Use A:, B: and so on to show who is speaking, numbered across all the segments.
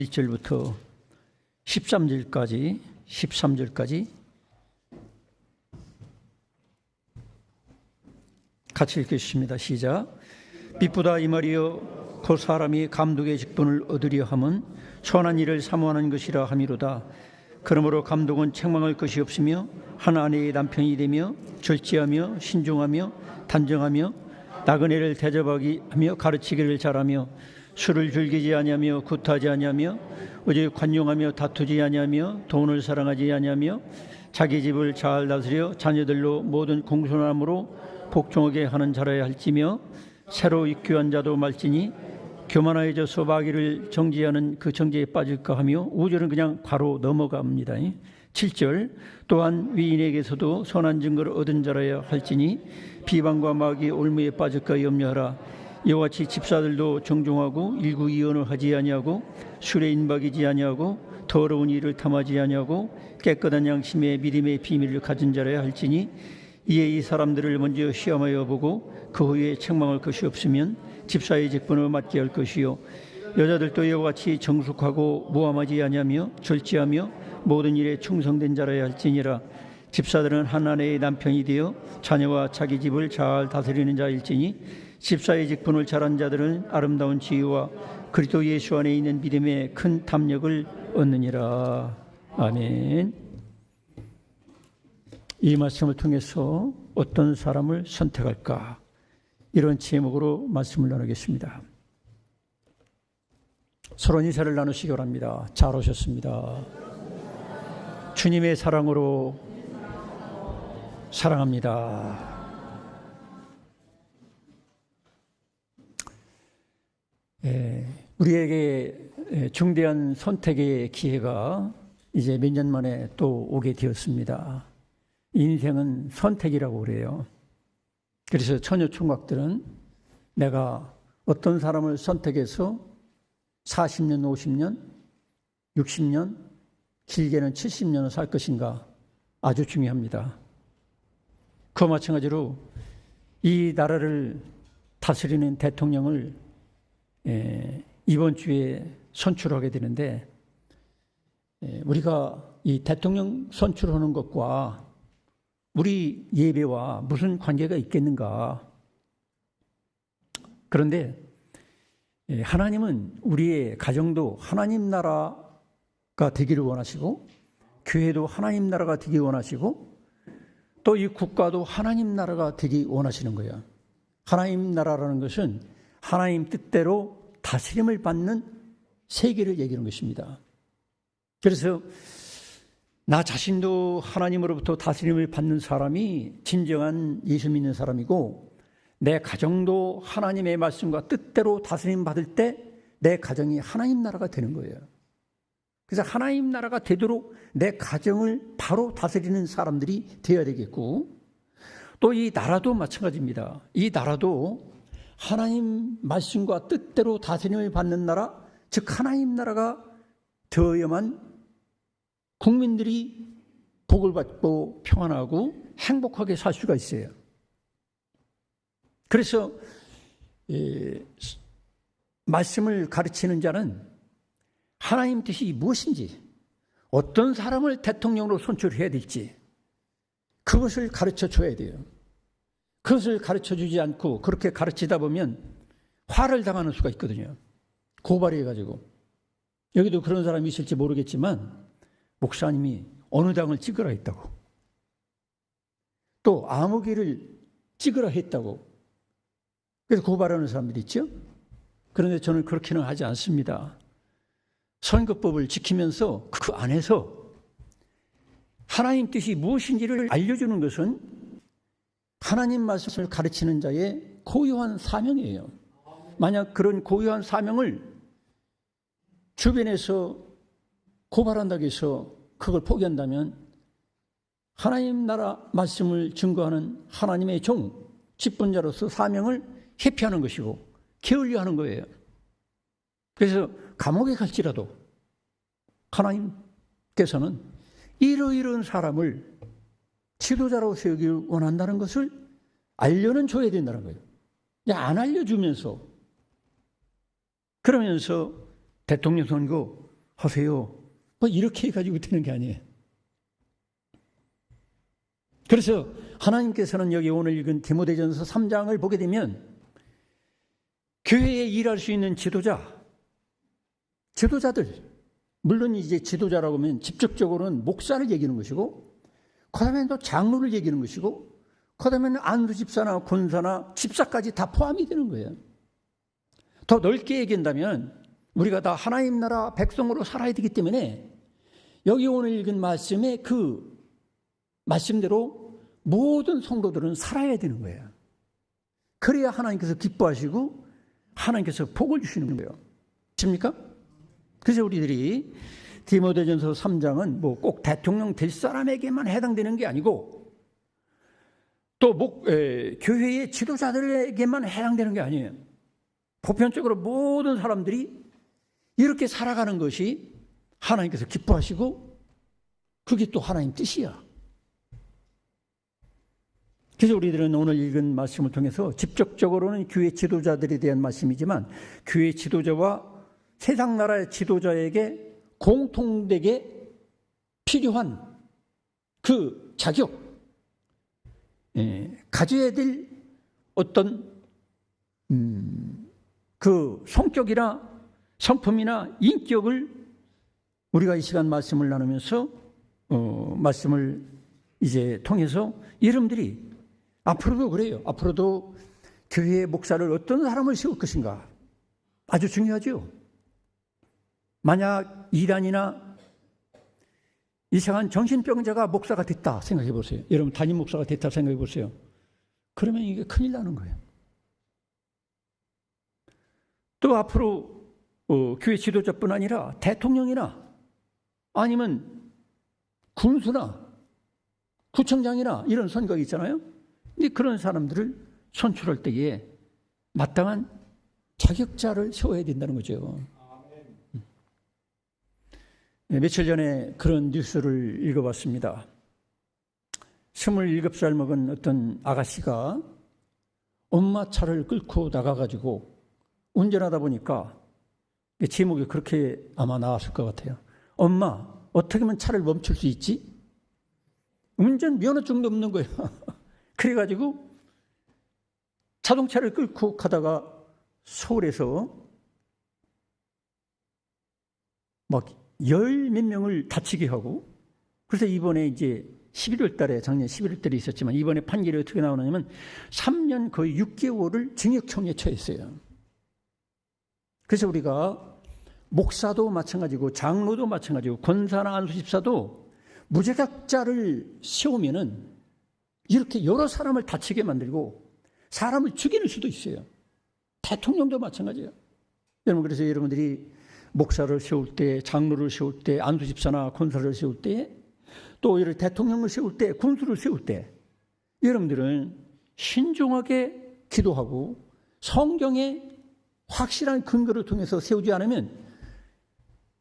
A: 1절부터 13절까지 같이 읽겠습니다. 시작. 빛보다 이 말이여 곧 사람이 감독의 직분을 얻으려 함은 선한 일을 사모하는 것이라 함이로다. 그러므로 감독은 책망할 것이 없으며 한 아내의 남편이 되며 절제하며 신중하며 단정하며 나그네를 대접하기 하며 가르치기를 잘하며 술을 즐기지 아니하며 굿하지 아니하며 오직 관용하며 다투지 아니하며 돈을 사랑하지 아니하며 자기 집을 잘 다스려 자녀들로 모든 공손함으로 복종하게 하는 자라야 할지며 새로 입교한 자도 말지니 교만하여져서 마귀를 정죄하는 그 정죄에 빠질까 하며 5절은 그냥 바로 넘어갑니다. 7절 또한 위인에게서도 선한 증거를 얻은 자라야 할지니 비방과 마귀 올무에 빠질까 염려하라. 이와 같이 집사들도 정중하고 일구이언을 하지 아니하고 술에 인박이지 아니하고 더러운 일을 탐하지 아니하고 깨끗한 양심의 믿음의 비밀을 가진 자라야 할지니 이에 이 사람들을 먼저 시험하여 보고 그 후에 책망할 것이 없으면 집사의 직분을 맡게 할 것이요 여자들도 이와 같이 정숙하고 모함하지 아니하며 절제하며 모든 일에 충성된 자라야 할지니라. 집사들은 한 아내의 남편이 되어 자녀와 자기 집을 잘 다스리는 자일지니 집사의 직분을 잘한 자들은 아름다운 지혜와 그리스도 예수 안에 있는 믿음의 큰 담력을 얻느니라. 아멘. 이 말씀을 통해서 어떤 사람을 선택할까? 이런 제목으로 말씀을 나누겠습니다. 서로 인사를 나누시기 바랍니다. 잘 오셨습니다. 주님의 사랑으로 사랑합니다. 우리에게 중대한 선택의 기회가 이제 몇 년 만에 또 오게 되었습니다. 인생은 선택이라고 그래요. 그래서 처녀 총각들은 내가 어떤 사람을 선택해서 40년, 50년, 60년, 길게는 70년을 살 것인가 아주 중요합니다. 그와 마찬가지로 이 나라를 다스리는 대통령을 이번 주에 선출하게 되는데 우리가 이 대통령 선출하는 것과 우리 예배와 무슨 관계가 있겠는가? 그런데 하나님은 우리의 가정도 하나님 나라가 되기를 원하시고 교회도 하나님 나라가 되기 원하시고 또 이 국가도 하나님 나라가 되기 원하시는 거예요. 하나님 나라라는 것은 하나님 뜻대로 다스림을 받는 세계를 얘기하는 것입니다. 그래서 나 자신도 하나님으로부터 다스림을 받는 사람이 진정한 예수 믿는 사람이고 내 가정도 하나님의 말씀과 뜻대로 다스림 받을 때 내 가정이 하나님 나라가 되는 거예요. 그래서 하나님 나라가 되도록 내 가정을 바로 다스리는 사람들이 되어야 되겠고 또 이 나라도 마찬가지입니다. 이 나라도 하나님 말씀과 뜻대로 다스림을 받는 나라, 즉 하나님 나라가 되어야만 국민들이 복을 받고 평안하고 행복하게 살 수가 있어요. 그래서 말씀을 가르치는 자는 하나님 뜻이 무엇인지 어떤 사람을 대통령으로 선출해야 될지 그것을 가르쳐 줘야 돼요. 그것을 가르쳐 주지 않고 그렇게 가르치다 보면 화를 당하는 수가 있거든요. 고발해가지고. 여기도 그런 사람이 있을지 모르겠지만 목사님이 어느 당을 찍으라 했다고 또 아무개를 찍으라 했다고 그래서 고발하는 사람들이 있죠. 그런데 저는 그렇게는 하지 않습니다. 선거법을 지키면서 그 안에서 하나님 뜻이 무엇인지를 알려주는 것은 하나님 말씀을 가르치는 자의 고유한 사명이에요. 만약 그런 고유한 사명을 주변에서 고발한다고 해서 그걸 포기한다면 하나님 나라 말씀을 증거하는 하나님의 종, 직분자로서 사명을 회피하는 것이고 게을려 하는 거예요. 그래서 감옥에 갈지라도 하나님께서는 이러이러한 사람을 지도자로 세우길 원한다는 것을 알려는 줘야 된다는 거예요. 안 알려주면서 그러면서 대통령 선거 하세요. 뭐 이렇게 해가지고 되는 게 아니에요. 그래서 하나님께서는 여기 오늘 읽은 디모데전서 3장을 보게 되면 교회에 일할 수 있는 지도자들, 물론 이제 지도자라고 하면 직접적으로는 목사를 얘기하는 것이고, 그 다음에 또 장로를 얘기하는 것이고, 그 다음에는 안수 집사나 권사나 집사까지 다 포함이 되는 거예요. 더 넓게 얘기한다면 우리가 다 하나님 나라 백성으로 살아야 되기 때문에 여기 오늘 읽은 말씀의 그 말씀대로 모든 성도들은 살아야 되는 거예요. 그래야 하나님께서 기뻐하시고 하나님께서 복을 주시는 거예요. 맞습니까? 그래서 우리들이 디모데전서 3장은 뭐 꼭 대통령 될 사람에게만 해당되는 게 아니고 또 교회의 지도자들에게만 해당되는 게 아니에요. 보편적으로 모든 사람들이 이렇게 살아가는 것이 하나님께서 기뻐하시고 그게 또 하나님 뜻이야. 그래서 우리들은 오늘 읽은 말씀을 통해서 직접적으로는 교회 지도자들에 대한 말씀이지만 교회 지도자와 세상 나라의 지도자에게 공통되게 필요한 그 자격, 가져야 될 어떤 그 성격이나 성품이나 인격을 우리가 이 시간 말씀을 나누면서 말씀을 이제 통해서 여러분들이 앞으로도 그래요. 앞으로도 교회의 목사를 어떤 사람을 세울 것인가 아주 중요하죠. 만약 이단이나 이상한 정신병자가 목사가 됐다 생각해 보세요. 여러분 담임 목사가 됐다 생각해 보세요. 그러면 이게 큰일 나는 거예요. 또 앞으로 교회 지도자뿐 아니라 대통령이나 아니면 군수나 구청장이나 이런 선거가 있잖아요. 근데 그런 사람들을 선출할 때에 마땅한 자격자를 세워야 된다는 거죠. 며칠 전에 그런 뉴스를 읽어봤습니다. 27살 먹은 어떤 아가씨가 엄마 차를 끌고 나가가지고 운전하다 보니까 제목이 그렇게 아마 나왔을 것 같아요. 엄마, 어떻게 하면 차를 멈출 수 있지? 운전 면허증도 없는 거예요. 그래가지고 자동차를 끌고 가다가 서울에서 막 10몇 명을 다치게 하고, 그래서 이번에 이제 11월 달에, 작년 11월 달에 있었지만 이번에 판결이 어떻게 나오냐면 3년 거의 6개월을 징역형에 처했어요. 그래서 우리가 목사도 마찬가지고 장로도 마찬가지고 권사나 안수집사도 무자격자를 세우면은 이렇게 여러 사람을 다치게 만들고 사람을 죽이는 수도 있어요. 대통령도 마찬가지예요. 여러분, 그래서 여러분들이 목사를 세울 때, 장로를 세울 때, 안수집사나 권사를 세울 때, 또 이런 대통령을 세울 때, 군수를 세울 때 여러분들은 신중하게 기도하고 성경의 확실한 근거를 통해서 세우지 않으면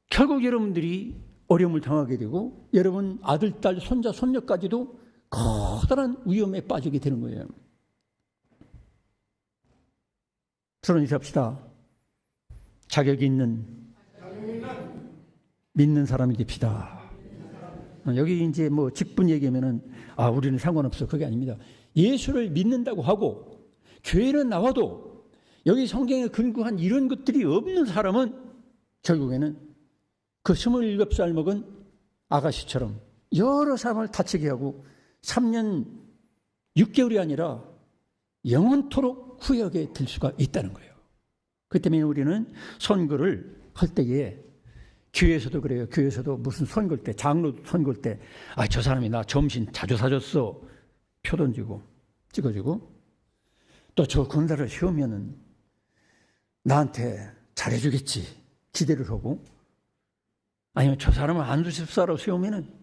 A: 결국 여러분들이 어려움을 당하게 되고 여러분 아들, 딸, 손자, 손녀까지도 커다란 위험에 빠지게 되는 거예요. 서로 인사합시다. 자격이 있는 믿는 사람이 됩시다. 여기 이제 뭐 직분 얘기하면은 우리는 상관없어. 그게 아닙니다. 예수를 믿는다고 하고 교회는 나와도 여기 성경에 근거한 이런 것들이 없는 사람은 결국에는 그 27살 먹은 아가씨처럼 여러 사람을 다치게 하고 3년 6개월이 아니라 영원토록 후회하게 될 수가 있다는 거예요. 그 때문에 우리는 선거를 할 때에 교회에서도 그래요. 교회에서도 무슨 선거할 때, 장로 선거할 때 저 사람이 나 점심 자주 사줬어. 표 던지고 찍어주고 또 저 권사를 세우면은 나한테 잘해주겠지 기대를 하고 아니면 저 사람을 안수집사로 세우면은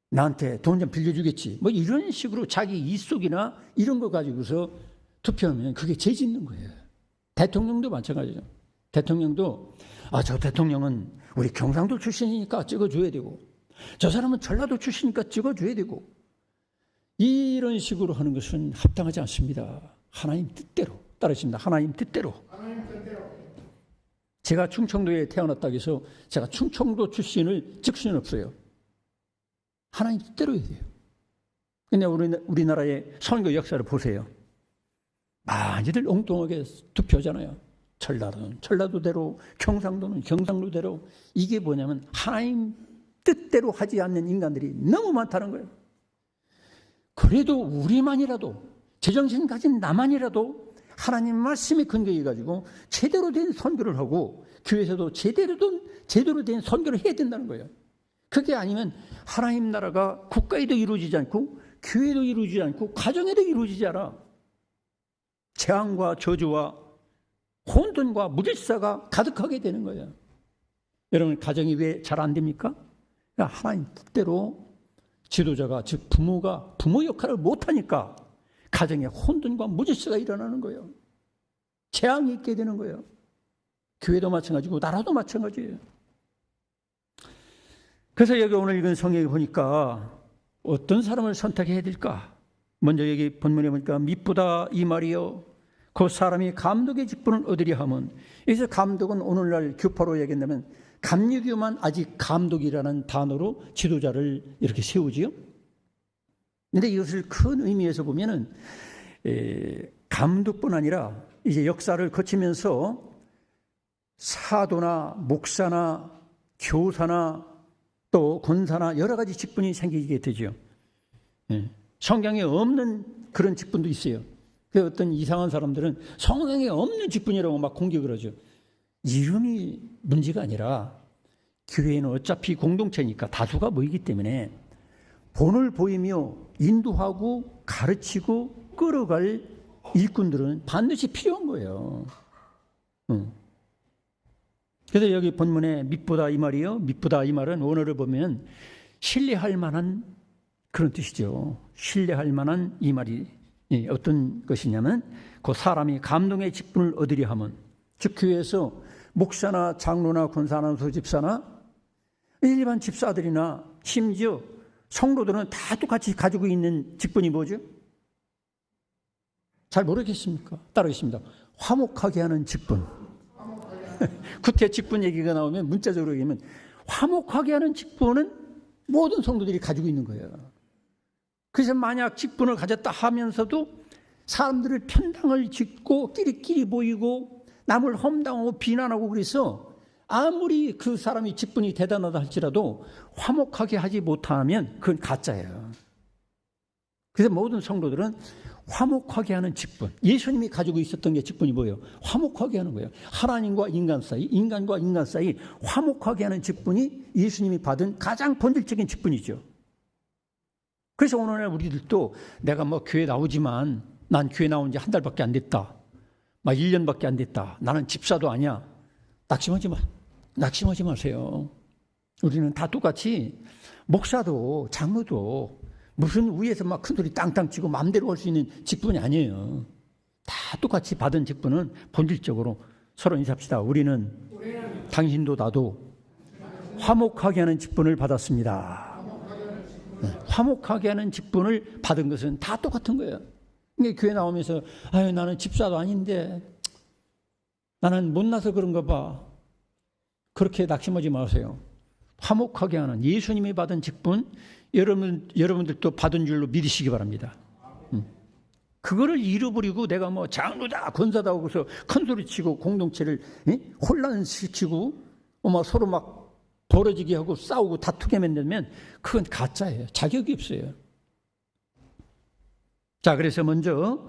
A: 나한테 돈 좀 빌려주겠지 뭐 이런 식으로 자기 이속이나 이런 거 가지고서 투표하면 그게 죄 짓는 거예요. 대통령도 마찬가지죠. 대통령도 저 대통령은 우리 경상도 출신이니까 찍어줘야 되고 저 사람은 전라도 출신이니까 찍어줘야 되고 이런 식으로 하는 것은 합당하지 않습니다. 하나님 뜻대로 따르십니다. 하나님 뜻대로. 제가 충청도에 태어났다고 해서 제가 충청도 출신을 찍을 수는 없어요. 하나님 뜻대로야 돼요. 근데 우리나라의 선거 역사를 보세요. 많이들 엉뚱하게 투표하잖아요. 전라도는 전라도대로, 경상도는 경상도대로. 이게 뭐냐면 하나님 뜻대로 하지 않는 인간들이 너무 많다는 거예요. 그래도 우리만이라도, 제정신 가진 나만이라도 하나님 말씀에 근거해 가지고 제대로 된 선교를 하고 교회에서도 제대로 된 선교를 해야 된다는 거예요. 그게 아니면 하나님 나라가 국가에도 이루어지지 않고 교회도 이루어지지 않고 가정에도 이루어지지 않아. 재앙과 저주와 혼돈과 무질서가 가득하게 되는 거예요. 여러분, 가정이 왜 잘 안 됩니까? 하나님 뜻대로 지도자가, 즉 부모가 부모 역할을 못하니까 가정에 혼돈과 무질서가 일어나는 거예요. 재앙이 있게 되는 거예요. 교회도 마찬가지고 나라도 마찬가지예요. 그래서 여기 오늘 읽은 성경에 보니까 어떤 사람을 선택해야 될까? 먼저 여기 본문에 보니까 미쁘다 이 말이요 그 사람이 감독의 직분을 얻으려 하면, 여기서 감독은 오늘날 교파로 얘기한다면 감리교만 아직 감독이라는 단어로 지도자를 이렇게 세우지요. 그런데 이것을 큰 의미에서 보면은 감독뿐 아니라 이제 역사를 거치면서 사도나 목사나 교사나 또 권사나 여러 가지 직분이 생기게 되죠. 성경에 없는 그런 직분도 있어요. 그 어떤 이상한 사람들은 성경에 없는 직분이라고 막 공격을 하죠. 이름이 문제가 아니라 교회는 어차피 공동체니까 다수가 모이기 때문에 본을 보이며 인도하고 가르치고 끌어갈 일꾼들은 반드시 필요한 거예요. 그래서 여기 본문에 미쁘다 이 말이요. 미쁘다 이 말은 원어를 보면 신뢰할 만한 그런 뜻이죠. 신뢰할 만한 이 말이 어떤 것이냐면 그 사람이 감동의 직분을 얻으려 하면, 즉 교회에서 목사나 장로나 권사나 소집사나 일반 집사들이나 심지어 성도들은 다 똑같이 가지고 있는 직분이 뭐죠? 잘 모르겠습니까? 따르겠습니다. 화목하게 하는 직분. 구태 직분 얘기가 나오면 문자적으로 얘기하면 화목하게 하는 직분은 모든 성도들이 가지고 있는 거예요. 그래서 만약 직분을 가졌다 하면서도 사람들을 편당을 짓고 끼리끼리 모이고 남을 험담하고 비난하고 그래서 아무리 그 사람이 직분이 대단하다 할지라도 화목하게 하지 못하면 그건 가짜예요. 그래서 모든 성도들은 화목하게 하는 직분, 예수님이 가지고 있었던 게 직분이 뭐예요? 화목하게 하는 거예요. 하나님과 인간 사이, 인간과 인간 사이 화목하게 하는 직분이 예수님이 받은 가장 본질적인 직분이죠. 그래서 오늘날 우리들도 내가 뭐 교회 나오지만 난 교회 나온 지 한 달밖에 안 됐다, 막 1년밖에 안 됐다, 나는 집사도 아니야, 낙심하지 마세요. 우리는 다 똑같이 목사도 장로도 무슨 위에서 막 큰소리 땅땅 치고 마음대로 할 수 있는 직분이 아니에요. 다 똑같이 받은 직분은 본질적으로 서로 인사합시다. 우리는 당신도 나도 화목하게 하는 직분을 받았습니다. 화목하게 하는 직분을 받은 것은 다 똑같은 거예요. 그러니까 교회 나오면서 아유 나는 집사도 아닌데 나는 못나서 그런가 봐, 그렇게 낙심하지 마세요. 화목하게 하는 예수님이 받은 직분 여러분들도 받은 줄로 믿으시기 바랍니다. 그거를 잃어버리고 내가 뭐 장로다 권사다 하고서 큰소리치고 공동체를 혼란시키고 막 서로 막 벌어지게 하고 싸우고 다투게 만들면 그건 가짜예요. 자격이 없어요. 자, 그래서 먼저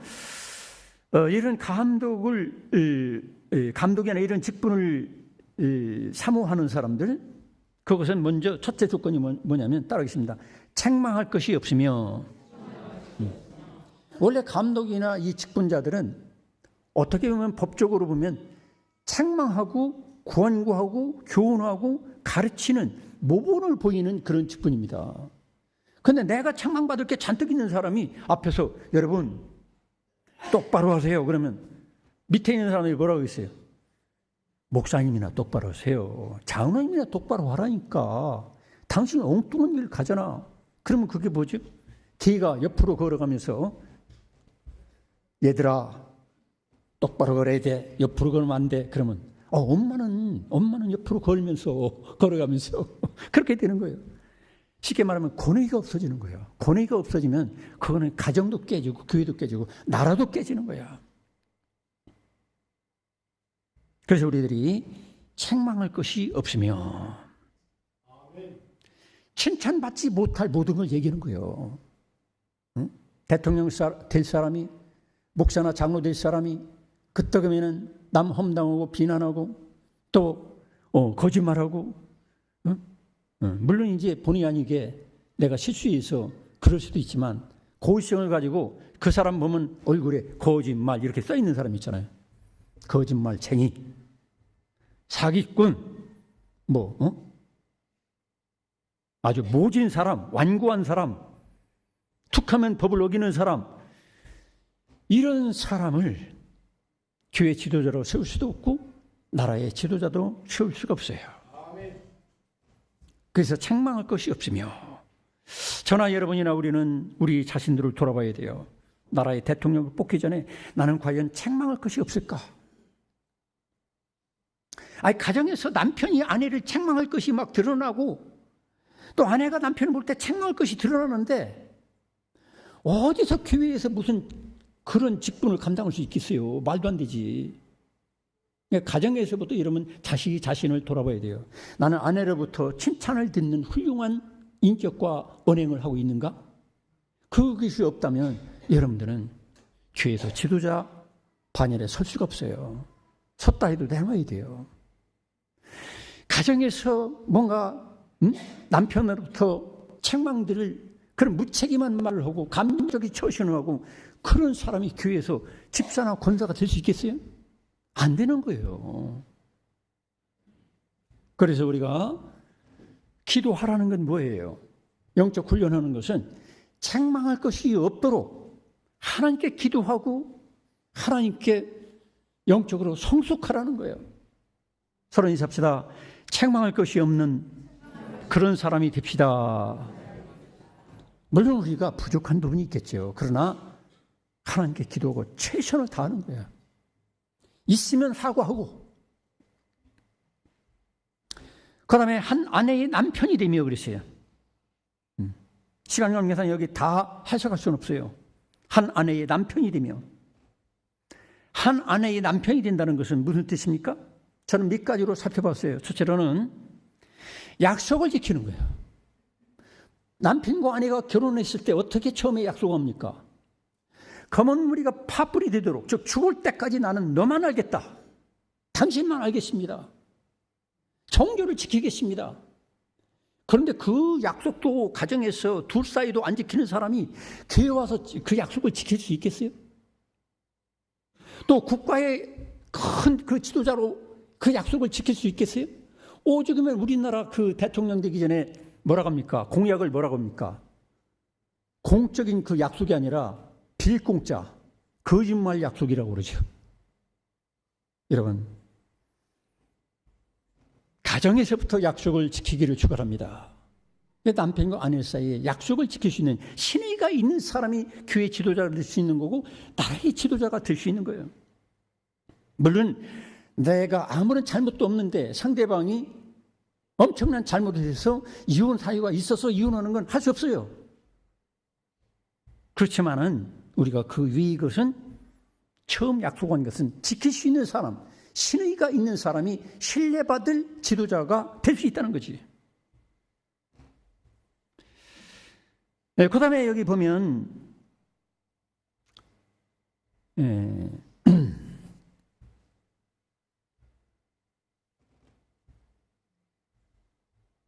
A: 이런 감독이나 이런 직분을 사모하는 사람들, 그것은 먼저 첫째 조건이 뭐냐면 따르겠습니다. 책망할 것이 없으며, 원래 감독이나 이 직분자들은 어떻게 보면 법적으로 보면 책망하고 권고하고 교훈하고 가르치는 모본을 보이는 그런 직분입니다. 그런데 내가 책망받을 게 잔뜩 있는 사람이 앞에서 여러분 똑바로 하세요 그러면 밑에 있는 사람들이 뭐라고 했어요? 목사님이나 똑바로 하세요, 장로님이나 똑바로 하라니까, 당신은 엉뚱한 길 가잖아. 그러면 그게 뭐죠? 걔가 옆으로 걸어가면서 얘들아 똑바로 걸어야 돼, 옆으로 걸으면 안 돼. 그러면 엄마는 옆으로 걸어가면서 그렇게 되는 거예요. 쉽게 말하면 권위가 없어지는 거예요. 권위가 없어지면 그거는 가정도 깨지고 교회도 깨지고 나라도 깨지는 거야. 그래서 우리들이 책망할 것이 없으며 칭찬받지 못할 모든 걸 얘기하는 거예요. 응? 대통령 될 사람이, 목사나 장로 될 사람이 그떡이면은 남 험담하고 비난하고 또 거짓말하고, 물론 이제 본의 아니게 내가 실수해서 그럴 수도 있지만 고의성을 가지고 그 사람 보면 얼굴에 거짓말 이렇게 써 있는 사람 있잖아요. 거짓말쟁이, 사기꾼, 아주 모진 사람, 완고한 사람, 툭하면 법을 어기는 사람, 이런 사람을 교회 지도자로 세울 수도 없고 나라의 지도자도 세울 수가 없어요. 그래서 책망할 것이 없으며, 저나 여러분이나 우리는 우리 자신들을 돌아봐야 돼요. 나라의 대통령을 뽑기 전에 나는 과연 책망할 것이 없을까? 가정에서 남편이 아내를 책망할 것이 막 드러나고 또 아내가 남편을 볼 때 책망할 것이 드러나는데 어디서 교회에서 무슨 그런 직분을 감당할 수 있겠어요? 말도 안 되지. 가정에서부터 이러면 자신을 돌아봐야 돼요. 나는 아내로부터 칭찬을 듣는 훌륭한 인격과 언행을 하고 있는가? 그것이 없다면 여러분들은 교회에서 지도자 반열에 설 수가 없어요. 섰다 해도 내놔야 돼요. 가정에서 뭔가 남편으로부터 책망들을 그런 무책임한 말을 하고 감정적인 처신을 하고 그런 사람이 교회에서 집사나 권사가 될 수 있겠어요? 안 되는 거예요. 그래서 우리가 기도하라는 건 뭐예요? 영적 훈련하는 것은 책망할 것이 없도록 하나님께 기도하고 하나님께 영적으로 성숙하라는 거예요. 서로 인사합시다. 책망할 것이 없는 그런 사람이 됩시다. 물론 우리가 부족한 부분이 있겠죠. 그러나 하나님께 기도하고 최선을 다하는 거예요. 있으면 사과하고, 그 다음에 한 아내의 남편이 되며 그랬어요. 시간 관계상 여기 다 해석할 수는 없어요. 한 아내의 남편이 되며, 한 아내의 남편이 된다는 것은 무슨 뜻입니까? 저는 몇 가지로 살펴봤어요. 첫째로는 약속을 지키는 거예요. 남편과 아내가 결혼했을 때 어떻게 처음에 약속합니까? 검은 무리가 파뿔이 되도록, 즉 죽을 때까지 나는 너만 알겠다. 당신만 알겠습니다. 정교를 지키겠습니다. 그런데 그 약속도 가정에서 둘 사이도 안 지키는 사람이 교회 와서 그 약속을 지킬 수 있겠어요? 또 국가의 큰 그 지도자로 그 약속을 지킬 수 있겠어요? 오죽이면 우리나라 그 대통령 되기 전에 뭐라고 합니까? 공약을 뭐라고 합니까? 공적인 그 약속이 아니라 빌공짜, 거짓말 약속이라고 그러죠. 여러분, 가정에서부터 약속을 지키기를 축원합니다. 남편과 아내 사이에 약속을 지킬 수 있는 신의가 있는 사람이 교회 지도자가 될 수 있는 거고 나라의 지도자가 될 수 있는 거예요. 물론 내가 아무런 잘못도 없는데 상대방이 엄청난 잘못을 해서 이혼 사유가 있어서 이혼하는 건 할 수 없어요. 그렇지만은 우리가 그 위의 것은 처음 약속한 것은 지킬 수 있는 사람, 신의가 있는 사람이 신뢰받을 지도자가 될 수 있다는 거지. 네, 그 다음에 여기 보면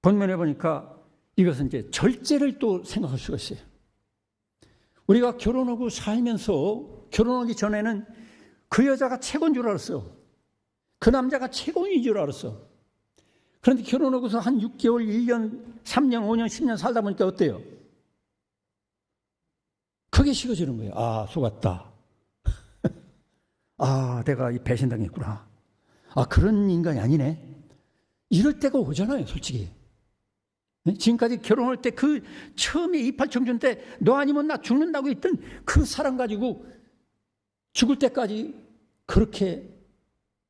A: 본문에 보니까 이것은 이제 절제를 또 생각할 수가 있어요. 우리가 결혼하고 살면서 결혼하기 전에는 그 여자가 최고인 줄 알았어. 그 남자가 최고인 줄 알았어. 그런데 결혼하고서 한 6개월, 1년, 3년, 5년, 10년 살다 보니까 어때요? 그게 식어지는 거예요. 아, 속았다. 아, 내가 배신당했구나. 아, 그런 인간이 아니네. 이럴 때가 오잖아요, 솔직히. 지금까지 결혼할 때 그 처음에 이팔청춘 때 너 아니면 나 죽는다고 했던 그 사람 가지고 죽을 때까지 그렇게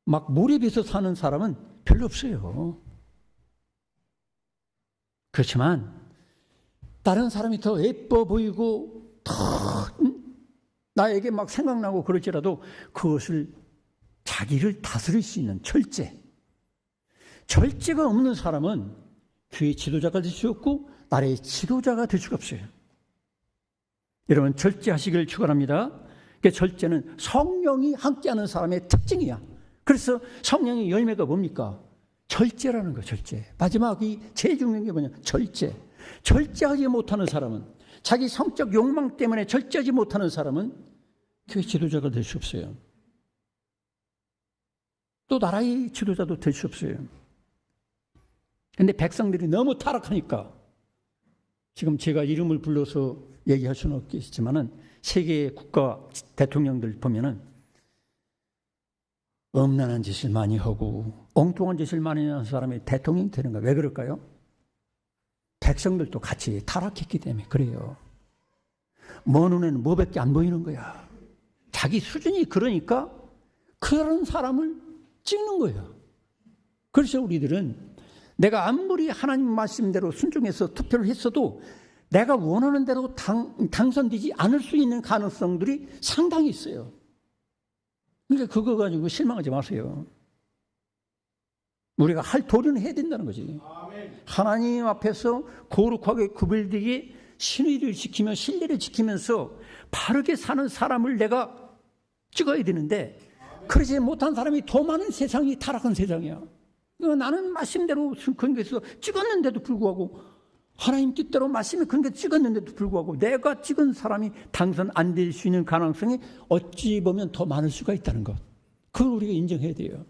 A: 막 몰입해서 사는 사람은 별로 없어요. 그렇지만 다른 사람이 더 예뻐 보이고 더 나에게 막 생각나고 그럴지라도 그것을 자기를 다스릴 수 있는 절제가 없는 사람은 교회 지도자가 될 수 없고 나라의 지도자가 될 수가 없어요. 여러분, 절제하시길 축원합니다. 그러니까 절제는 성령이 함께하는 사람의 특징이야. 그래서 성령의 열매가 뭡니까? 절제라는 거예요. 절제. 마지막이 제일 중요한 게 뭐냐? 절제하지 못하는 사람은, 자기 성적 욕망 때문에 절제하지 못하는 사람은 교회 지도자가 될 수 없어요. 또 나라의 지도자도 될 수 없어요. 그런데 백성들이 너무 타락하니까, 지금 제가 이름을 불러서 얘기할 수는 없겠지만은 세계 국가 대통령들 보면은 엄난한 짓을 많이 하고 엉뚱한 짓을 많이 하는 사람이 대통령이 되는 거예요. 왜 그럴까요? 백성들도 같이 타락했기 때문에 그래요. 먼 눈에는 뭐밖에 안 보이는 거야. 자기 수준이 그러니까 그런 사람을 찍는 거예요. 그래서 우리들은 내가 아무리 하나님 말씀대로 순종해서 투표를 했어도 내가 원하는 대로 당선되지 않을 수 있는 가능성들이 상당히 있어요. 그러니까 그거 가지고 실망하지 마세요. 우리가 할 도리는 해야 된다는 거지. 하나님 앞에서 거룩하게 구별되게 신의를 지키며 신뢰를 지키면서 바르게 사는 사람을 내가 찍어야 되는데, 그러지 못한 사람이 더 많은 세상이 타락한 세상이야. 나는 말씀대로 근거해서 찍었는데도 불구하고, 하나님 뜻대로 말씀에 근거 찍었는데도 불구하고 내가 찍은 사람이 당선 안 될 수 있는 가능성이 어찌 보면 더 많을 수가 있다는 것, 그걸 우리가 인정해야 돼요.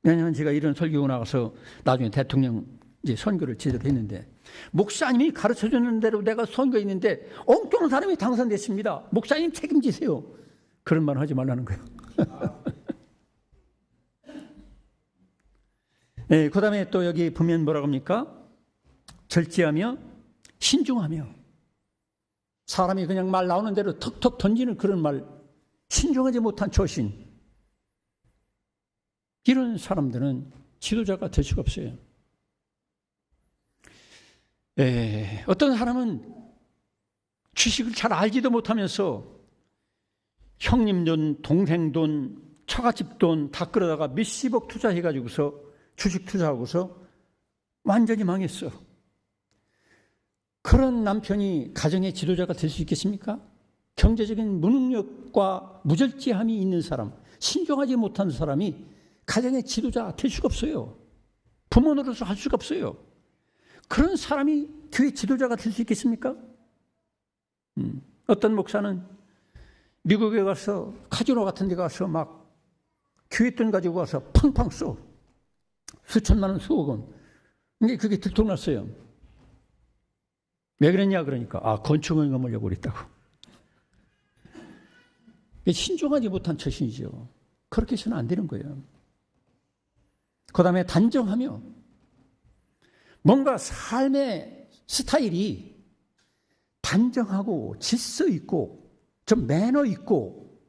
A: 왜냐하면 제가 이런 설교가 나가서 나중에 대통령 이제 선거를 제대로 했는데, 목사님이 가르쳐주는 대로 내가 선거했는데 엉뚱한 사람이 당선됐습니다. 목사님 책임지세요. 그런 말 하지 말라는 거예요. 네, 그 다음에 또 여기 보면 뭐라고 합니까? 절제하며 신중하며. 사람이 그냥 말 나오는 대로 턱턱 던지는 그런 말, 신중하지 못한 처신, 이런 사람들은 지도자가 될 수가 없어요. 어떤 사람은 주식을 잘 알지도 못하면서 형님 돈, 동생 돈, 처갓집 돈 다 끌어다가 몇십억 투자해가지고서 주식 투자하고서 완전히 망했어. 그런 남편이 가정의 지도자가 될 수 있겠습니까? 경제적인 무능력과 무절제함이 있는 사람, 신중하지 못한 사람이 가정의 지도자 될 수가 없어요. 부모 노릇을 할 수가 없어요. 그런 사람이 교회 지도자가 될 수 있겠습니까? 어떤 목사는 미국에 가서 카지노 같은 데 가서 막 교회 돈 가지고 와서 팡팡 써. 수천만 원, 수억 원. 근데 그게 들통났어요. 왜 그랬냐 그러니까, 건축을 넘으려고 그랬다고. 신중하지 못한 처신이죠. 그렇게 해서는 안 되는 거예요. 그 다음에 단정하며, 뭔가 삶의 스타일이 단정하고 질서 있고 좀 매너 있고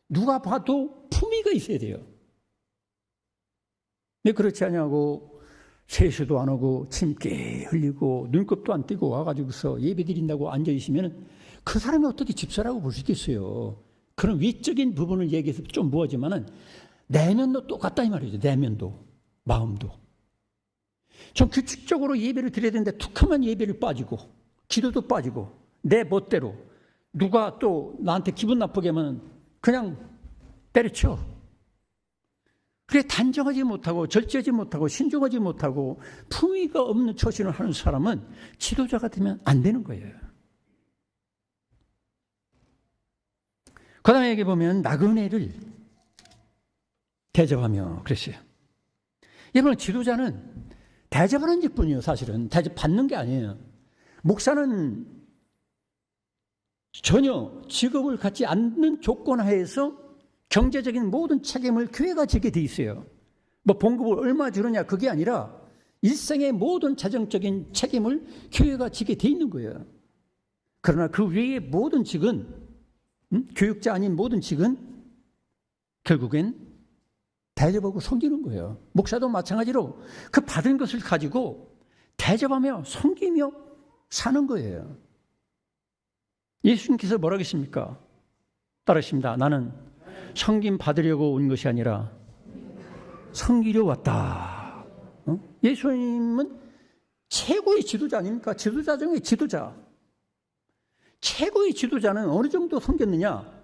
A: 누가 봐도 품위가 있어야 돼요. 왜 그렇지 않냐고 세수도 안 하고 침깨 흘리고 눈곱도 안 떼고 와가지고서 예배 드린다고 앉아있으면 그 사람이 어떻게 집사라고 볼 수 있겠어요. 그런 외적인 부분을 얘기해서 좀 뭐하지만은 내면도 똑같다 이 말이죠. 내면도 마음도 좀 규칙적으로 예배를 드려야 되는데 툭하면 예배를 빠지고 기도도 빠지고 내 멋대로 누가 또 나한테 기분 나쁘게 하면 그냥 때려쳐. 그래, 단정하지 못하고 절제하지 못하고 신중하지 못하고 품위가 없는 처신을 하는 사람은 지도자가 되면 안 되는 거예요. 그 다음에 여기 보면 나그네를 대접하며 그랬어요. 여러분, 지도자는 대접하는 일뿐이에요. 사실은 대접받는 게 아니에요. 목사는 전혀 직업을 갖지 않는 조건 하에서 경제적인 모든 책임을 교회가 지게 돼 있어요. 뭐 봉급을 얼마 주느냐 그게 아니라 일생의 모든 재정적인 책임을 교회가 지게 돼 있는 거예요. 그러나 그 외의 모든 직은, 교육자 아닌 모든 직은 결국엔 대접하고 섬기는 거예요. 목사도 마찬가지로 그 받은 것을 가지고 대접하며 섬기며 사는 거예요. 예수님께서 뭐라고 했습니까? 따르십니다. 나는 섬김 받으려고 온 것이 아니라 섬기려 왔다. 예수님은 최고의 지도자 아닙니까? 지도자 중에 지도자. 최고의 지도자는 어느 정도 섬겼느냐?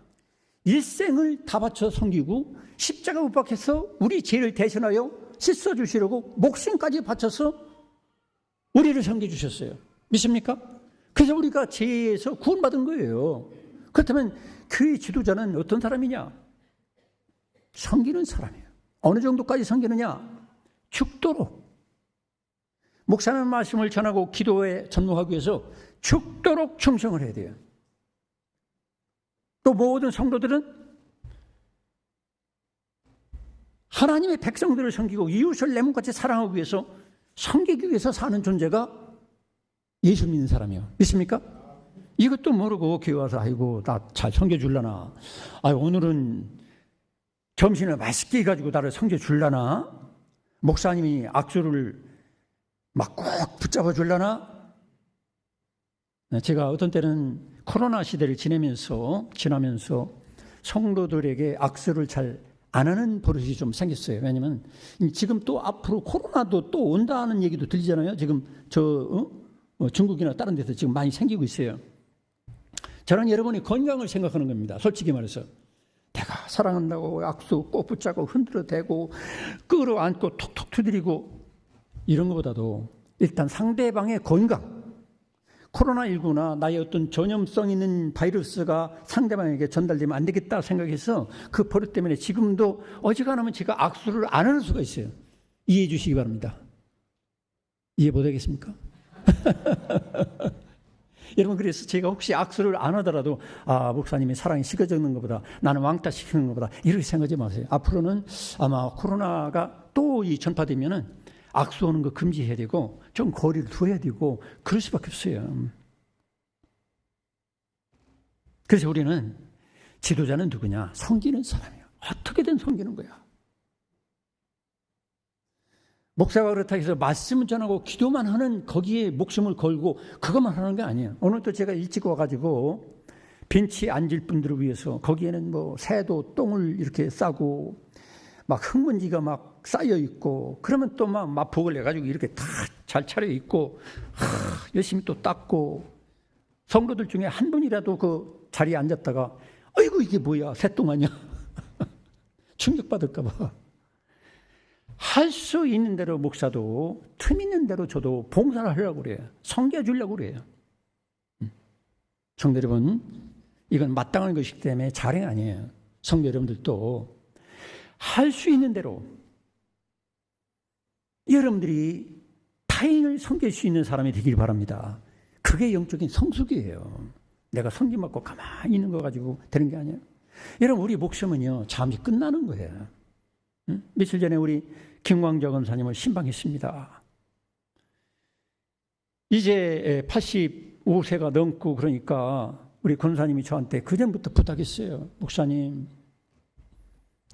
A: 일생을 다 바쳐 섬기고 십자가 못 박혀서 우리 죄를 대신하여 씻어주시려고 목숨까지 바쳐서 우리를 섬겨주셨어요. 믿습니까? 그래서 우리가 죄에서 구원받은 거예요. 그렇다면 교회 지도자는 어떤 사람이냐? 섬기는 사람이에요. 어느 정도까지 섬기느냐? 죽도록. 목사는 말씀을 전하고 기도에 전무하기 위해서 죽도록 충성을 해야 돼요. 또 모든 성도들은 하나님의 백성들을 섬기고 이웃을 내 몸같이 사랑하기 위해서 섬기기 위해서 사는 존재가 예수 믿는 사람이에요. 믿습니까? 이것도 모르고 교회 와서 아이고 나 잘 섬겨줄라나, 오늘은 점심을 맛있게 해가지고 나를 섬겨줄라나, 목사님이 악수를 막 꼭 붙잡아 줄라나. 제가 어떤 때는 코로나 시대를 지나면서 성도들에게 악수를 잘 안 하는 버릇이 좀 생겼어요. 왜냐하면 지금 또 앞으로 코로나도 또 온다는 얘기도 들리잖아요. 지금 중국이나 다른 데서 지금 많이 생기고 있어요. 저는 여러분이 건강을 생각하는 겁니다. 솔직히 말해서 내가 사랑한다고 악수 꼭 붙잡고 흔들어대고 끌어안고 톡톡 두드리고 이런 것보다도 일단 상대방의 건강, 코로나19나 나의 어떤 전염성 있는 바이러스가 상대방에게 전달되면 안 되겠다 생각해서 그 버릇 때문에 지금도 어지간하면 제가 악수를 안 하는 수가 있어요. 이해해 주시기 바랍니다. 이해 못하겠습니까? 여러분, 그래서 제가 혹시 악수를 안 하더라도 목사님이 사랑이 식어지는 것보다 나는 왕따 시키는 것보다 이렇게 생각하지 마세요. 앞으로는 아마 코로나가 또 이 전파되면은 악수하는 거 금지해야 되고 좀 거리를 두어야 되고 그럴 수밖에 없어요. 그래서 우리는 지도자는 누구냐? 섬기는 사람이에요. 어떻게든 섬기는 거야. 목사가 그렇다 해서 말씀을 전하고 기도만 하는 거기에 목숨을 걸고 그것만 하는 게 아니에요. 오늘도 제가 일찍 와가지고 벤치에 앉을 분들을 위해서 거기에는 뭐 새도 똥을 이렇게 싸고 막 흙먼지가 막 쌓여 있고, 그러면 또 막 마폭을 내가지고 이렇게 다 잘 차려 입고 열심히 또 닦고, 성도들 중에 한 분이라도 그 자리에 앉았다가 아이고 이게 뭐야 새똥 아니야 충격받을까 봐. 할 수 있는 대로 목사도 틈 있는 대로 저도 봉사를 하려고 그래요. 섬겨주려고 그래요. 성도 여러분, 이건 마땅한 것이기 때문에 자랑 아니에요. 성도 여러분들도 할 수 있는 대로 여러분들이 타인을 섬길 수 있는 사람이 되길 바랍니다. 그게 영적인 성숙이에요. 내가 섬김받고 가만히 있는 거 가지고 되는 게 아니에요. 여러분, 우리 목숨은요 잠시 끝나는 거예요. 며칠 전에 우리 김광자 권사님을 신방했습니다. 이제 85세가 넘고 그러니까 우리 권사님이 저한테 그전부터 부탁했어요. 목사님,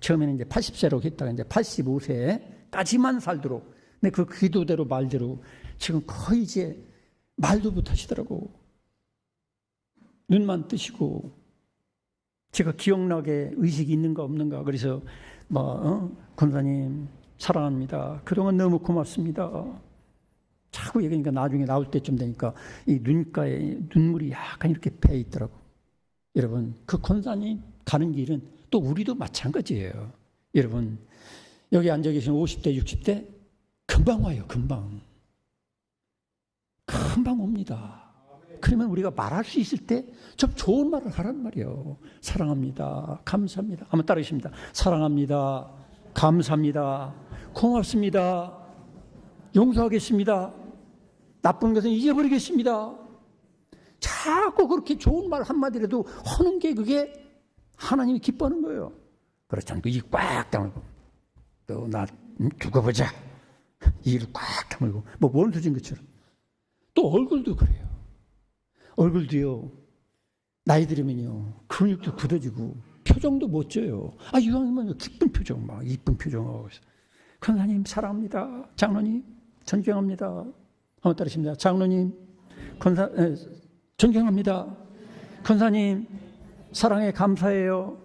A: 처음에는 이제 80세로 했다가 이제 85세까지만 살도록. 근데 그 기도대로 말대로 지금 거의 이제 말도 못하시더라고. 눈만 뜨시고. 제가 기억나게 의식이 있는가 없는가. 그래서 권사님 사랑합니다. 그동안 너무 고맙습니다. 자꾸 얘기하니까 나중에 나올 때쯤 되니까 이 눈가에 눈물이 약간 이렇게 배 있더라고. 여러분, 그 권사님 가는 길은 또 우리도 마찬가지예요. 여러분, 여기 앉아 계신 50대, 60대 금방 와요. 금방 옵니다. 그러면 우리가 말할 수 있을 때 좀 좋은 말을 하란 말이에요. 사랑합니다. 감사합니다. 한번 따라하십니다. 사랑합니다. 감사합니다. 고맙습니다. 용서하겠습니다. 나쁜 것은 잊어버리겠습니다. 자꾸 그렇게 좋은 말 한마디라도 하는 게 그게 하나님이 기뻐하는 거예요. 그렇지 않고 입 꽉 다물고 또 나 두고 보자. 입을 꽉 다물고 뭐 원수진 것처럼. 또 얼굴도 그래요. 얼굴도요 나이 들으면요 근육도 굳어지고 표정도 멋져요. 이왕이면 기쁜 표정, 막 이쁜 표정하고 있어요. 권사님 사랑합니다. 장로님 존경합니다. 한번 따르십니다. 장로님 존경합니다. 권사님 사랑해 감사해요.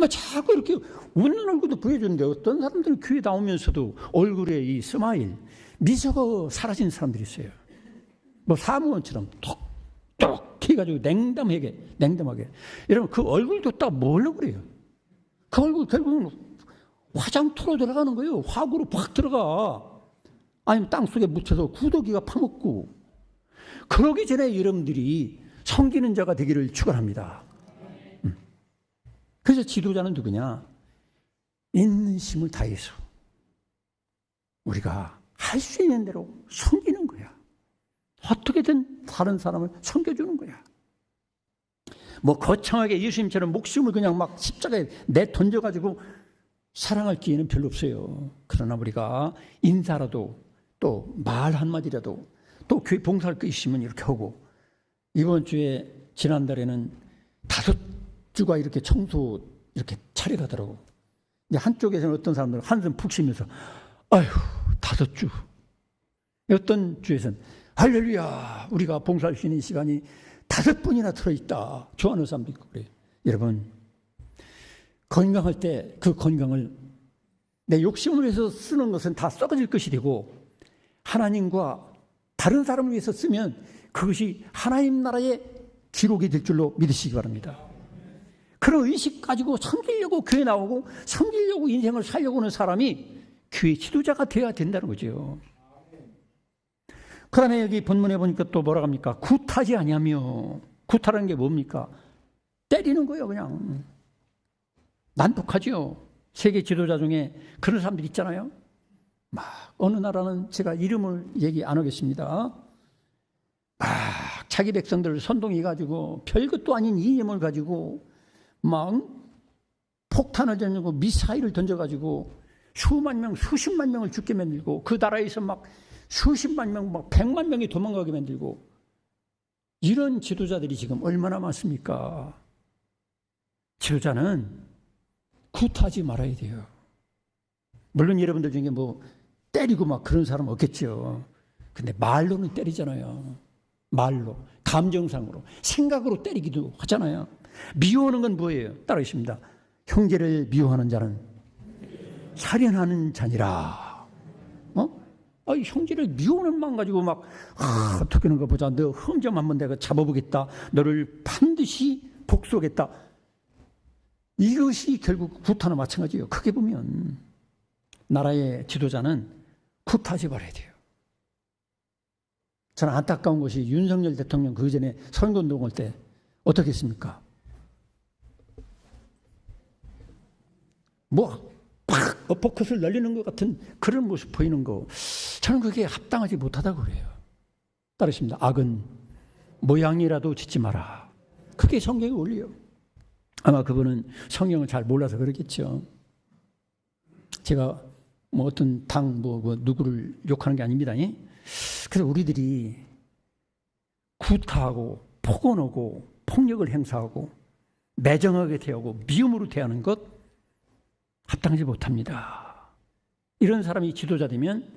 A: 자꾸 이렇게 웃는 얼굴도 보여주는데 어떤 사람들은 교회 나오면서도 얼굴에 이 스마일, 미소가 사라진 사람들이 있어요. 사무원처럼 톡톡 해가지고 냉담하게. 여러분 그 얼굴도 딱 뭘로 그래요? 그 얼굴 결국은 화장토로 들어가는 거예요. 화구로 팍 들어가. 아니면 땅속에 묻혀서 구더기가 파먹고. 그러기 전에 여러분들이 섬기는 자가 되기를 축원합니다. 그래서 지도자는 누구냐? 있는 힘을 다해서 우리가 할 수 있는 대로 섬기는 거야. 어떻게든 다른 사람을 섬겨주는 거야. 거창하게 예수님처럼 목숨을 그냥 막 십자가에 내던져가지고 사랑할 기회는 별로 없어요. 그러나 우리가 인사라도 또 말 한마디라도 또 교회 봉사할 거 있으면 이렇게 하고, 이번 주에 지난달에는 5주가 이렇게 청소 이렇게 차려가더라고. 한쪽에서는 어떤 사람들은 한숨 푹 쉬면서 아휴 5주, 어떤 주에서는 할렐루야 우리가 봉사할 수 있는 시간이 5번이나 들어있다 좋아하는 사람도 있고 그래요. 여러분 건강할 때 그 건강을 내 욕심을 위해서 쓰는 것은 다 썩어질 것이 되고, 하나님과 다른 사람을 위해서 쓰면 그것이 하나님 나라의 기록이 될 줄로 믿으시기 바랍니다. 그런 의식 가지고 섬기려고 교회 나오고 섬기려고 인생을 살려고 하는 사람이 교회 지도자가 되어야 된다는 거죠. 그 다음에 여기 본문에 보니까 또 뭐라고 합니까? 구타지 아니하며. 구타라는 게 뭡니까? 때리는 거예요. 그냥 난폭하죠. 세계 지도자 중에 그런 사람들 있잖아요. 어느 나라는 제가 이름을 얘기 안 하겠습니다. 자기 백성들을 선동해가지고 별것도 아닌 이념을 가지고 막 폭탄을 던지고 미사일을 던져가지고 수만 명, 수십만 명을 죽게 만들고, 그 나라에서 막 수십만 명, 막 100만 명이 도망가게 만들고, 이런 지도자들이 지금 얼마나 많습니까? 지도자는 굿하지 말아야 돼요. 물론 여러분들 중에 때리고 막 그런 사람 없겠죠. 근데 말로는 때리잖아요. 말로, 감정상으로, 생각으로 때리기도 하잖아요. 미워하는 건 뭐예요? 따라하십니다. 형제를 미워하는 자는 살인하는 자니라. 형제를 미워하는 마음 가지고 막 어떻게 하는 거 보자. 너 흠점 한번 내가 잡아보겠다. 너를 반드시 복수하겠다. 이것이 결국 구타나 마찬가지예요. 크게 보면 나라의 지도자는 구타하지 말아야 돼요. 저는 안타까운 것이 윤석열 대통령 그 전에 선거운동 할 때 어떻게 했습니까? 팍 어퍼컷을 날리는 것 같은 그런 모습 보이는 거, 저는 그게 합당하지 못하다고 그래요. 따르십니다. 악은 모양이라도 짓지 마라. 그게 성경의 원리예요. 아마 그분은 성경을 잘 몰라서 그러겠죠. 제가 어떤 당 누구를 욕하는 게 아닙니다. 그래서 우리들이 구타하고 폭언하고 폭력을 행사하고 매정하게 대하고 미움으로 대하는 것 합당하지 못합니다. 이런 사람이 지도자 되면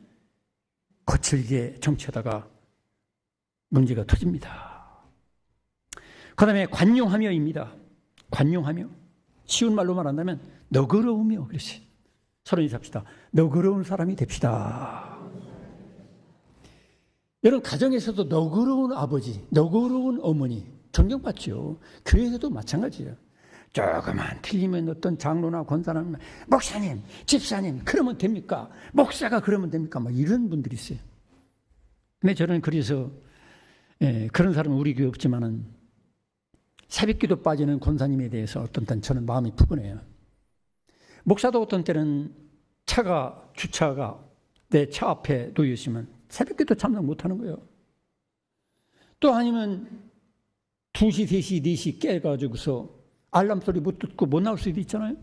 A: 거칠게 정치하다가 문제가 터집니다. 그 다음에 관용하며입니다. 관용하며, 쉬운 말로 말한다면 너그러우며. 그렇지. 서로 인사합시다. 너그러운 사람이 됩시다. 여러분 가정에서도 너그러운 아버지, 너그러운 어머니 존경받죠. 교회에서도 마찬가지예요. 조금만 틀리면 어떤 장로나 권사나 목사님, 집사님 그러면 됩니까? 목사가 그러면 됩니까? 이런 분들이 있어요. 근데 저는 그래서 그런 사람은 우리 교회 없지만은 새벽기도 빠지는 권사님에 대해서 어떤 때는 저는 마음이 푸근해요. 목사도 어떤 때는 주차가 내 차 앞에 놓여 있으면 새벽기도 참석 못하는 거예요. 또 아니면 2시, 3시, 4시 깨가지고서 알람 소리 못 듣고 못 나올 수도 있잖아요.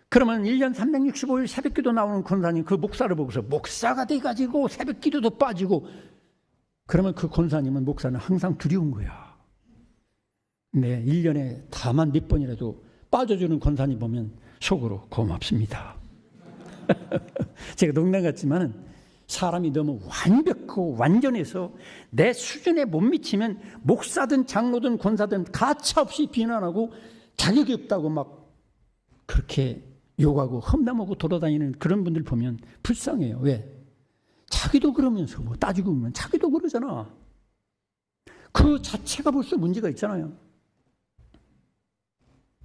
A: 그러면 1년 365일 새벽기도 나오는 권사님, 그 목사를 보고서 목사가 돼가지고 새벽기도도 빠지고, 그러면 그 권사님은, 목사는 항상 두려운 거야. 네, 1년에 다만 몇 번이라도 빠져주는 권사님 보면 속으로 고맙습니다. 제가 농담 같지만은 사람이 너무 완벽하고 완전해서 내 수준에 못 미치면 목사든 장로든 권사든 가차없이 비난하고 자격이 없다고 막 그렇게 욕하고 험담하고 돌아다니는 그런 분들 보면 불쌍해요. 왜? 자기도 그러면서 뭐 따지고 보면 자기도 그러잖아. 그 자체가 벌써 문제가 있잖아요.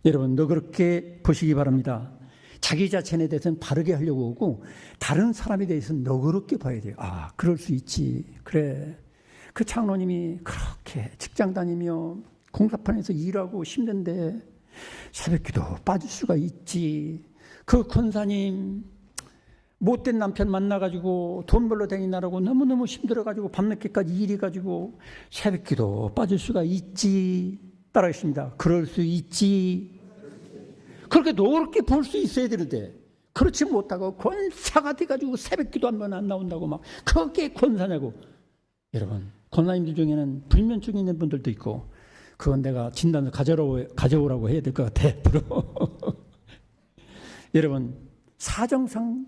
A: 여러분, 너그럽게 보시기 바랍니다. 자기 자신에 대해서는 바르게 하려고 하고 다른 사람에 대해서는 너그럽게 봐야 돼요. 아, 그럴 수 있지. 그래, 그 장로님이 그렇게 직장 다니며 공사판에서 일하고 힘든데 새벽기도 빠질 수가 있지. 그 권사님 못된 남편 만나가지고 돈 벌러 다니느라고 너무너무 힘들어가지고 밤늦게까지 일해가지고 새벽기도 빠질 수가 있지. 따라하겠습니다. 그럴 수 있지. 그렇게 노랗게 볼 수 있어야 되는데 그렇지 못하고 권사가 돼가지고 새벽기도 한 번 안 나온다고 막 그게 권사냐고. 여러분, 권사님들 중에는 불면증 있는 분들도 있고 그건 내가 진단을 가져오라고 해야 될 것 같아. 여러분, 사정상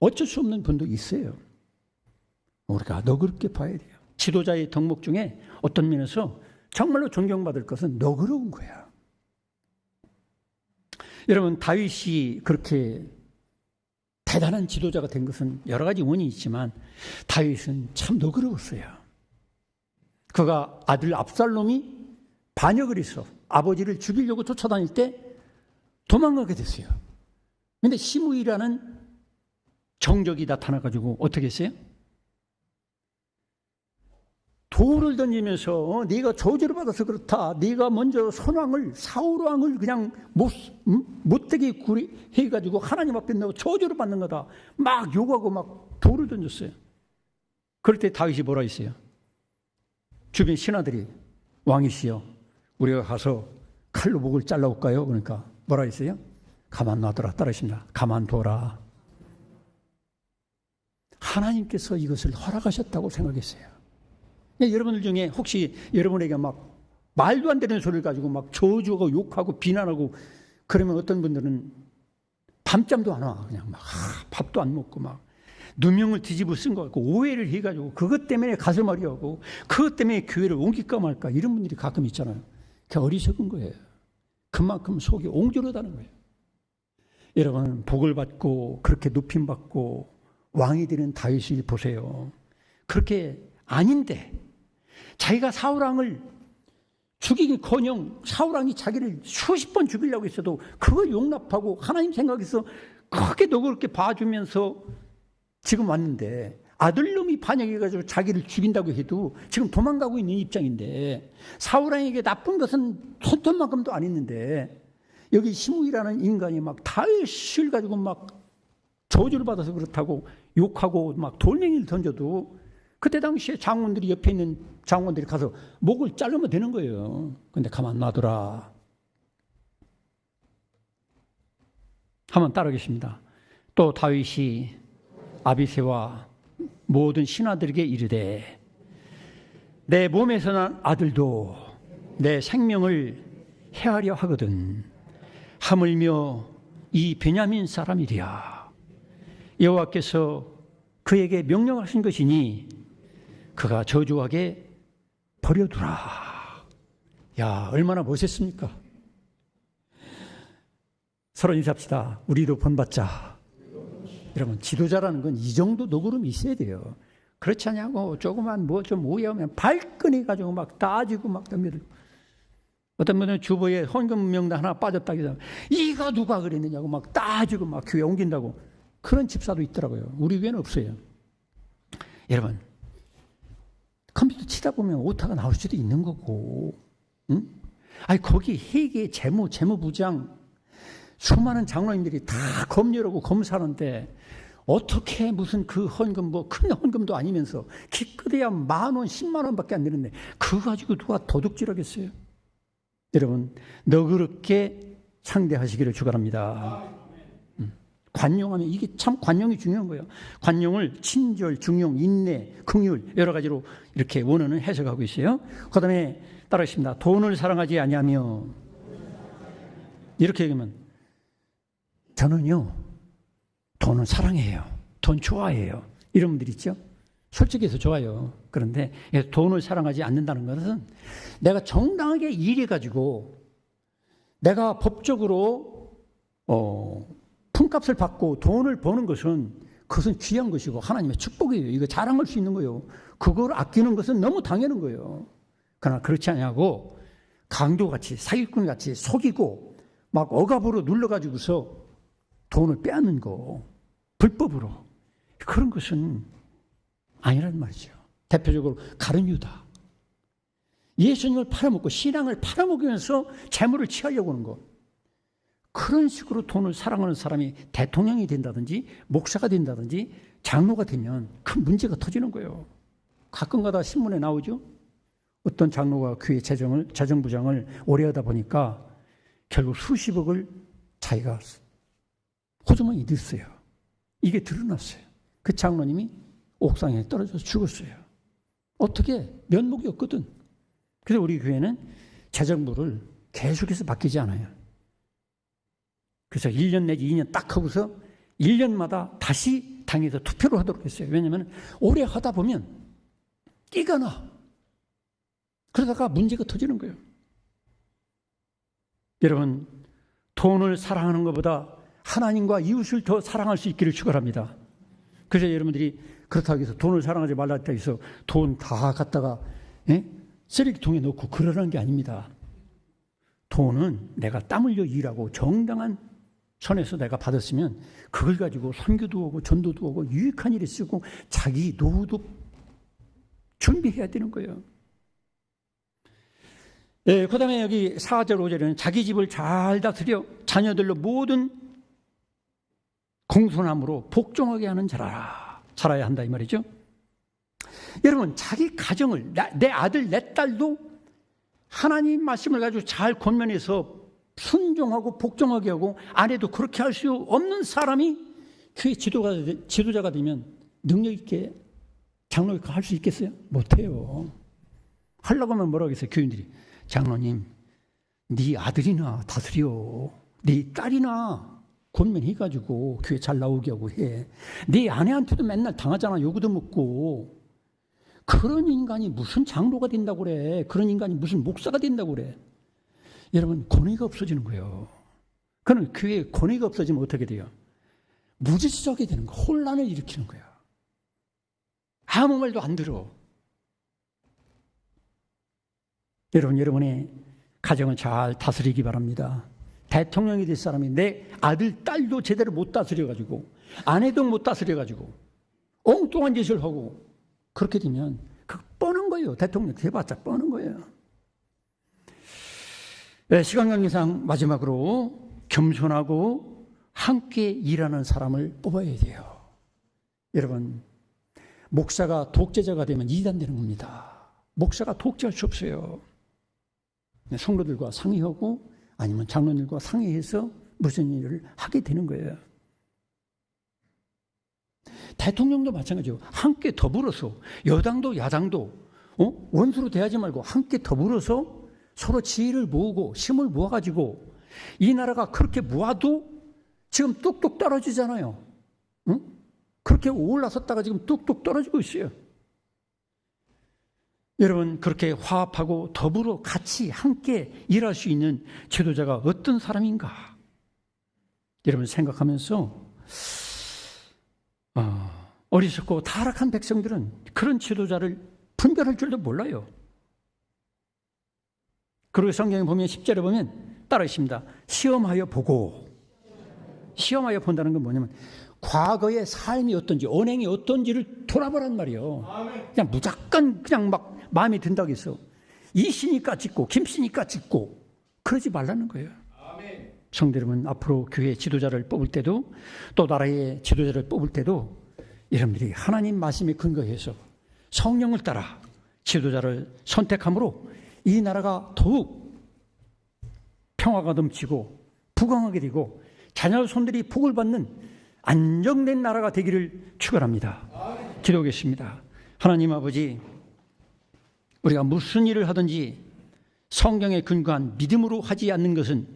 A: 어쩔 수 없는 분도 있어요. 우리가 너그럽게 봐야 돼요. 지도자의 덕목 중에 어떤 면에서 정말로 존경받을 것은 너그러운 거야. 여러분, 다윗이 그렇게 대단한 지도자가 된 것은 여러 가지 원인이 있지만 다윗은 참 너그러웠어요. 그가 아들 압살롬이 반역을 해서 아버지를 죽이려고 쫓아다닐 때 도망가게 됐어요. 그런데 시므이라는 정적이 나타나가지고 어떻게 했어요? 돌을 던지면서 네가 저주를 받아서 그렇다. 네가 먼저 선왕을 사울왕을 그냥 못되게 해가지고 하나님 앞에 내가 저주를 받는 거다. 막 욕하고 막 돌을 던졌어요. 그럴 때 다윗이 뭐라 했어요? 주변 신하들이 왕이시여 우리가 가서 칼로 목을 잘라올까요? 그러니까 뭐라 했어요? 가만 놔둬라. 따라하십니다. 가만둬라. 하나님께서 이것을 허락하셨다고 생각했어요. 여러분들 중에 혹시 여러분에게 막 말도 안 되는 소리를 가지고 막 저주하고 욕하고 비난하고 그러면 어떤 분들은 밤잠도 안 와. 그냥 막 밥도 안 먹고 막 누명을 뒤집어 쓴 것 같고 오해를 해가지고 그것 때문에 가슴앓이하고 그것 때문에 교회를 옮길까 말까 이런 분들이 가끔 있잖아요. 그게 어리석은 거예요. 그만큼 속이 옹졸하다는 거예요. 여러분, 복을 받고 그렇게 높임받고 왕이 되는 다윗을 보세요. 그렇게 아닌데 자기가 사울왕을 죽이기커녕 사울왕이 자기를 수십 번 죽이려고 했어도 그걸 용납하고 하나님 생각해서 그렇게 너그럽게 봐주면서 지금 왔는데 아들놈이 반역해가지고 자기를 죽인다고 해도 지금 도망가고 있는 입장인데 사울왕에게 나쁜 것은 손톱만큼도 안 했는데 여기 시므이라는 인간이 막 다윗을 가지고 막 저주를 받아서 그렇다고 욕하고 막 돌멩이를 던져도 그때 당시에 장군들이 옆에 있는 장군들이 가서 목을 자르면 되는 거예요. 근데 가만 놔둬라. 한번 따르겠습니다. 또 다윗이 아비새와 모든 신하들에게 이르되 내 몸에서 난 아들도 내 생명을 해하려 하거든 하물며 이 베냐민 사람이랴. 여호와께서 그에게 명령하신 것이니 그가 저주하게 버려두라. 야, 얼마나 멋있습니까? 서로 인사합시다. 우리도 본받자. 여러분, 지도자라는 건 이 정도 너그름이 있어야 돼요. 그렇지 않냐고 조그만 뭐 좀 오해하면 발끈해 가지고 막 따지고 막 덤벼들고. 어떤 분은 주보에 헌금 명단 하나 빠졌다고 해서 이거 누가 그랬느냐고 막 따지고 막 교회 옮긴다고. 그런 집사도 있더라고요. 우리 교회는 없어요. 여러분, 컴퓨터 치다 보면 오타가 나올 수도 있는 거고, 응? 아니 거기 회계, 재무부장 수많은 장로님들이 다 검열하고 검사하는데 어떻게 무슨 그 헌금 뭐 큰 헌금도 아니면서 기껏해야 10,000원, 10만 원밖에 안 되는데 그거 가지고 누가 도둑질하겠어요? 여러분, 너그럽게 상대하시기를 축원합니다. 관용하면 이게 참 관용이 중요한 거예요. 관용을 친절, 중용, 인내, 긍휼 여러 가지로 이렇게 원어는 해석하고 있어요. 그다음에 따라하십니다. 돈을 사랑하지 아니하며. 이렇게 얘기하면 저는요 돈을 사랑해요. 돈 좋아해요. 이런 분들 있죠. 솔직해서 좋아요. 그런데 돈을 사랑하지 않는다는 것은 내가 정당하게 일해가지고 내가 법적으로 품값을 받고 돈을 버는 것은 그것은 귀한 것이고 하나님의 축복이에요. 이거 자랑할 수 있는 거예요. 그걸 아끼는 것은 너무 당연한 거예요. 그러나 그렇지 않냐고 강도같이 사기꾼같이 속이고 막 억압으로 눌러가지고서 돈을 빼앗는 거 불법으로 그런 것은 아니란 말이죠. 대표적으로 가룟 유다. 예수님을 팔아먹고 신앙을 팔아먹으면서 재물을 취하려고 하는 것. 그런 식으로 돈을 사랑하는 사람이 대통령이 된다든지 목사가 된다든지 장로가 되면 큰 문제가 터지는 거예요. 가끔가다 신문에 나오죠. 어떤 장로가 교회 재정부장을 오래 하다 보니까 결국 수십억을 자기가 호주머니에 넣었어요. 이게 드러났어요. 그 장로님이 옥상에 떨어져서 죽었어요. 어떻게? 면목이 없거든. 그래서 우리 교회는 재정부를 계속해서 바뀌지 않아요. 그래서 1년 내지 2년 딱 하고서 1년마다 다시 당에서 투표를 하도록 했어요. 왜냐하면 오래 하다 보면 끼가 나. 그러다가 문제가 터지는 거예요. 여러분, 돈을 사랑하는 것보다 하나님과 이웃을 더 사랑할 수 있기를 축원합니다. 그래서 여러분들이 그렇다고 해서 돈을 사랑하지 말라 해서 돈 다 갖다가 쓰레기통에 넣고 그러라는 게 아닙니다. 돈은 내가 땀 흘려 일하고 정당한 선에서 내가 받았으면 그걸 가지고 선교도 하고 전도도 하고 유익한 일에 쓰고 자기 노후도 준비해야 되는 거예요. 그 다음에 여기 4절 5절에는 자기 집을 잘 다스려 자녀들로 모든 공손함으로 복종하게 하는 자라 살아야 한다 이 말이죠. 여러분, 자기 가정을 내 아들 내 딸도 하나님 말씀을 가지고 잘 권면해서 순종하고 복종하게 하고 아내도 그렇게 할 수 없는 사람이 교회 지도자가 되면 능력 있게 장로가 할 수 있겠어요? 못해요. 하려고 하면 뭐라고 했어요? 교인들이 장로님 네 아들이나 다스려, 네 딸이나 권면해가지고 교회 잘 나오게 하고 해. 네 아내한테도 맨날 당하잖아. 요구도 먹고. 그런 인간이 무슨 장로가 된다고 그래. 그런 인간이 무슨 목사가 된다고 그래. 여러분, 권위가 없어지는 거예요. 그는 교회에 권위가 없어지면 어떻게 돼요? 무질서하게 되는 거예요. 혼란을 일으키는 거예요. 아무 말도 안 들어. 여러분, 여러분의 가정을 잘 다스리기 바랍니다. 대통령이 될 사람이 내 아들, 딸도 제대로 못 다스려가지고 아내도 못 다스려가지고 엉뚱한 짓을 하고 그렇게 되면 그거 뻔한 거예요. 대통령 돼봤자 뻔한 거예요. 시간 관계상 마지막으로 겸손하고 함께 일하는 사람을 뽑아야 돼요. 여러분, 목사가 독재자가 되면 이단되는 겁니다. 목사가 독재할 수 없어요. 성도들과 상의하고 아니면 장로님과 상의해서 무슨 일을 하게 되는 거예요. 대통령도 마찬가지예요. 함께 더불어서 여당도 야당도 원수로 대하지 말고 함께 더불어서 서로 지혜를 모으고 힘을 모아가지고 이 나라가 그렇게 모아도 지금 뚝뚝 떨어지잖아요. 그렇게 올라섰다가 지금 뚝뚝 떨어지고 있어요. 여러분, 그렇게 화합하고 더불어 같이 함께 일할 수 있는 지도자가 어떤 사람인가? 여러분 생각하면서 어리석고 타락한 백성들은 그런 지도자를 분별할 줄도 몰라요. 그리고 성경에 보면 10절에 보면 따라하십니다. 시험하여 보고. 시험하여 본다는 건 뭐냐면 과거의 삶이 어떤지 언행이 어떤지를 돌아보란 말이에요. 그냥 무조건 그냥 막 마음에 든다고 해서 이씨니까 찍고 김씨니까 찍고 그러지 말라는 거예요. 성도 여러분, 앞으로 교회 지도자를 뽑을 때도 또 나라의 지도자를 뽑을 때도 여러분들이 하나님 말씀에 근거해서 성령을 따라 지도자를 선택함으로 이 나라가 더욱 평화가 넘치고 부강하게 되고 자녀 손들이 복을 받는 안정된 나라가 되기를 축원합니다. 기도하겠습니다. 하나님 아버지, 우리가 무슨 일을 하든지 성경에 근거한 믿음으로 하지 않는 것은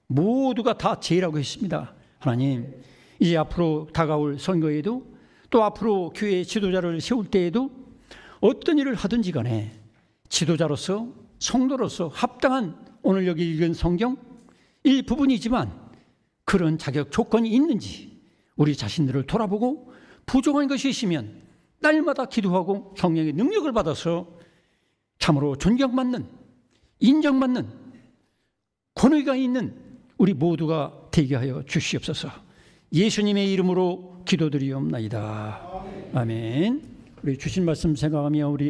A: 모두가 다 죄라고 했습니다. 하나님, 이제 앞으로 다가올 선거에도 또 앞으로 교회 지도자를 세울 때에도 어떤 일을 하든지 간에 지도자로서 성도로서 합당한 오늘 여기 읽은 성경 일부분이지만 그런 자격 조건이 있는지 우리 자신들을 돌아보고 부족한 것이 있으면 날마다 기도하고 성령의 능력을 받아서 참으로 존경받는, 인정받는 권위가 있는 우리 모두가 되게 하여 주시옵소서. 예수님의 이름으로 기도드리옵나이다. 아멘. 우리 주신 말씀 생각하며 우리